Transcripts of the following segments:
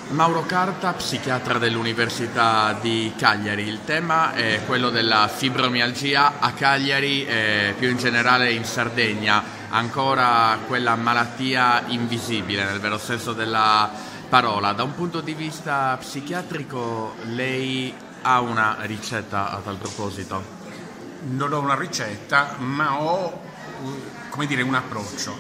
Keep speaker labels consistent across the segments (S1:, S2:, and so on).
S1: Mauro Carta, psichiatra dell'Università di Cagliari. Il tema è quello della fibromialgia a Cagliari e più in generale in Sardegna, ancora quella malattia invisibile nel vero senso della parola. Da un punto di vista psichiatrico lei ha una ricetta a tal proposito?
S2: Non ho una ricetta, ma ho, un approccio.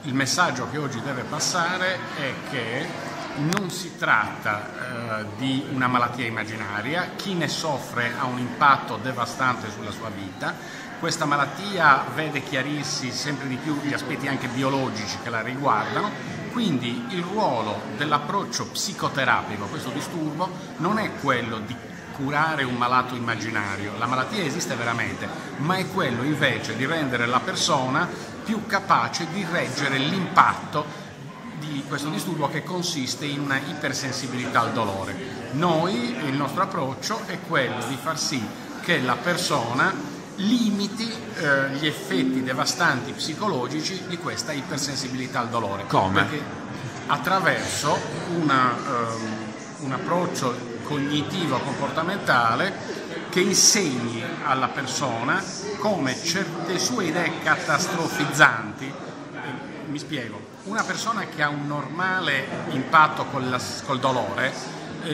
S2: Il messaggio che oggi deve passare è che non si tratta di una malattia immaginaria, chi ne soffre ha un impatto devastante sulla sua vita, questa malattia vede chiarirsi sempre di più gli aspetti anche biologici che la riguardano, quindi il ruolo dell'approccio psicoterapico a questo disturbo non è quello di curare un malato immaginario, la malattia esiste veramente, ma è quello invece di rendere la persona più capace di reggere l'impatto di questo disturbo che consiste in una ipersensibilità al dolore. Il nostro approccio è quello di far sì che la persona limiti gli effetti devastanti psicologici di questa ipersensibilità al dolore.
S1: Come?
S2: Perché attraverso un approccio cognitivo-comportamentale che insegni alla persona come certe sue idee catastrofizzanti. Mi spiego. Una persona che ha un normale impatto col dolore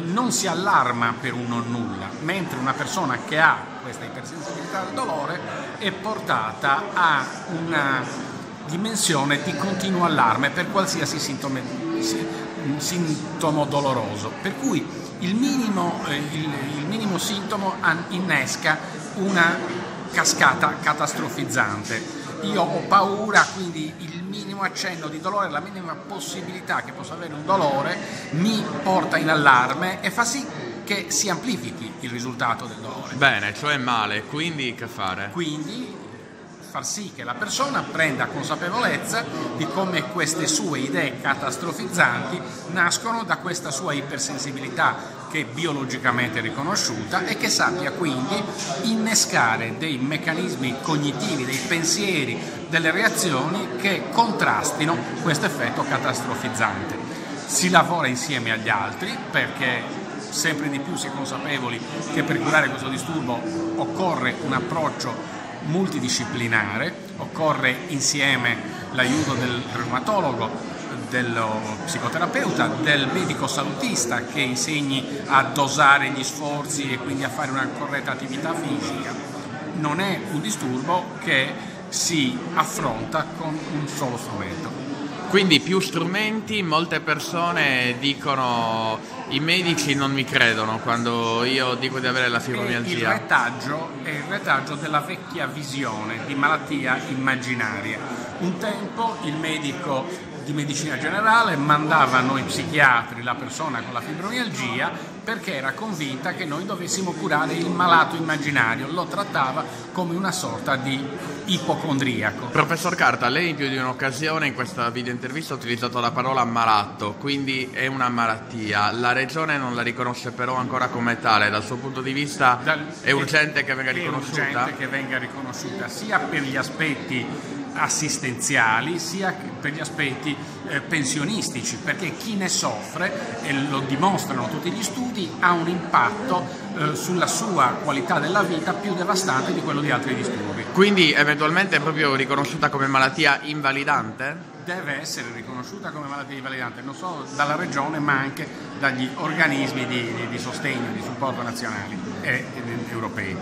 S2: non si allarma per un non nulla, mentre una persona che ha questa ipersensibilità al dolore è portata a una dimensione di continuo allarme per qualsiasi sintomo doloroso, per cui il minimo sintomo innesca una cascata catastrofizzante. Io ho paura, quindi il minimo accenno di dolore, la minima possibilità che possa avere un dolore mi porta in allarme e fa sì che si amplifichi il risultato del dolore.
S1: Bene, cioè male, quindi che fare?
S2: Quindi far sì che la persona prenda consapevolezza di come queste sue idee catastrofizzanti nascono da questa sua ipersensibilità che è biologicamente riconosciuta e che sappia quindi innescare dei meccanismi cognitivi, dei pensieri, delle reazioni che contrastino questo effetto catastrofizzante. Si lavora insieme agli altri perché sempre di più si è consapevoli che per curare questo disturbo occorre un approccio multidisciplinare, occorre insieme l'aiuto del reumatologo, dello psicoterapeuta, del medico salutista che insegni a dosare gli sforzi e quindi a fare una corretta attività fisica. Non è un disturbo che si affronta con un solo strumento.
S1: Quindi più strumenti, molte persone dicono i medici non mi credono quando io dico di avere la fibromialgia.
S2: È il retaggio della vecchia visione di malattia immaginaria. Un tempo il medico di medicina generale mandava a noi psichiatri la persona con la fibromialgia perché era convinta che noi dovessimo curare il malato immaginario, lo trattava come una sorta di ipocondriaco.
S1: Professor Carta, lei in più di un'occasione in questa videointervista ha utilizzato la parola malato, quindi è una malattia. La Regione non la riconosce però ancora come tale, dal suo punto di vista è urgente che venga riconosciuta?
S2: È urgente che venga riconosciuta sia per gli aspetti assistenziali sia per gli aspetti pensionistici, perché chi ne soffre, e lo dimostrano tutti gli studi, ha un impatto sulla sua qualità della vita più devastante di quello di altri disturbi.
S1: Quindi eventualmente è proprio riconosciuta come malattia invalidante?
S2: Deve essere riconosciuta come malattia invalidante non solo dalla Regione ma anche dagli organismi di sostegno, di supporto nazionali e europei.